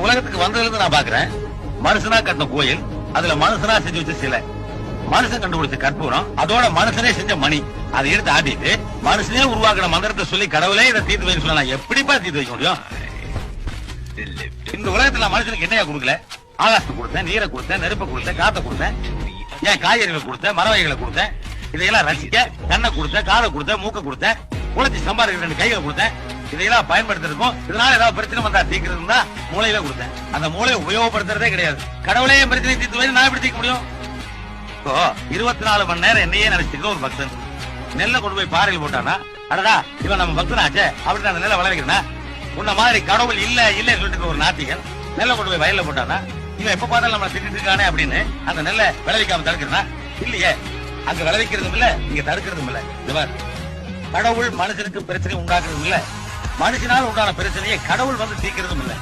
உலகத்துக்கு வந்ததுல இருந்து நான் பாக்குறேன், மனுஷனா கட்டின கோயில், அதுல மனுஷனா செஞ்சு வச்ச சிலை, மனுஷன் கண்டுபிடிச்ச கற்பூரம், அதோட மனுஷனே செஞ்ச மணி, அதை எடுத்து ஆட்டிட்டு மனுஷனே உருவாக்குற மந்திரத்தை சொல்லி கடவுளே இதை தீர்த்து வைக்க சொன்னா எப்படிப்பா தீர்த்து வைக்க முடியும்? இந்த உலகத்துல மனுஷனுக்கு என்னையா கொடுக்கல? ஆகாசத்தை கொடுத்தேன், நீரை கொடுத்தேன், நெருப்பை கொடுத்தேன், காத்த கொடுத்தேன், ஏன் காய்கறிகளை கொடுத்தேன், மர வகைகளை கொடுத்தேன், இதையெல்லாம் ரசிக்க கண்ணை கொடுத்தேன், காதை கொடுத்தேன், மூக்க கொடுத்தேன், உழைச்சி சம்பாதிக்கிற 2 கைகளை கொடுத்தேன். இதையெல்லாம் பயன்படுத்திருக்கும். இதனால ஏதாவது பிரச்சனை வந்தா தீர்க்கிறதுனா மூளையில கொடுத்தேன். அந்த மூளையை உபயோகப்படுத்துறதே கிடையாது. கடவுளே என் பிரச்சனை தீர்த்து வை, நான் எப்படி தீர்க்க முடியும்? இப்போ 24 மணி நேரம் என்னையே நினைச்சிருக்க ஒரு பக்தன் நெல்லை கொண்டு போய் பாறையில் போட்டானா, அடடா இவன் நம்ம பக்தனாச்சே அப்படின்னு அந்த நெல்லை விளைவிக்கிறனா? உன்ன மாதிரி கடவுள் இல்ல இல்ல சொல்லிட்டு ஒரு நாத்திகன் நெல்லை கொண்டு போய் வயல்ல போட்டானா, இவன் எப்ப பார்த்தாலும் நம்ம திட்டிட்டு இருக்கானே அப்படின்னு அந்த நெல்லை விளைவிக்காம தடுக்கிறனா? இல்லையே. அங்க விளைவிக்கிறதும் இல்ல, இங்க தடுக்கிறதும் இல்ல. கடவுள் மனுஷனுக்கு பிரச்சனை உண்டாக்குறதும் இல்ல, மனுஷனால் உண்டான பிரச்சனையை கடவுள் வந்து தீர்க்கிறதும் இல்ல.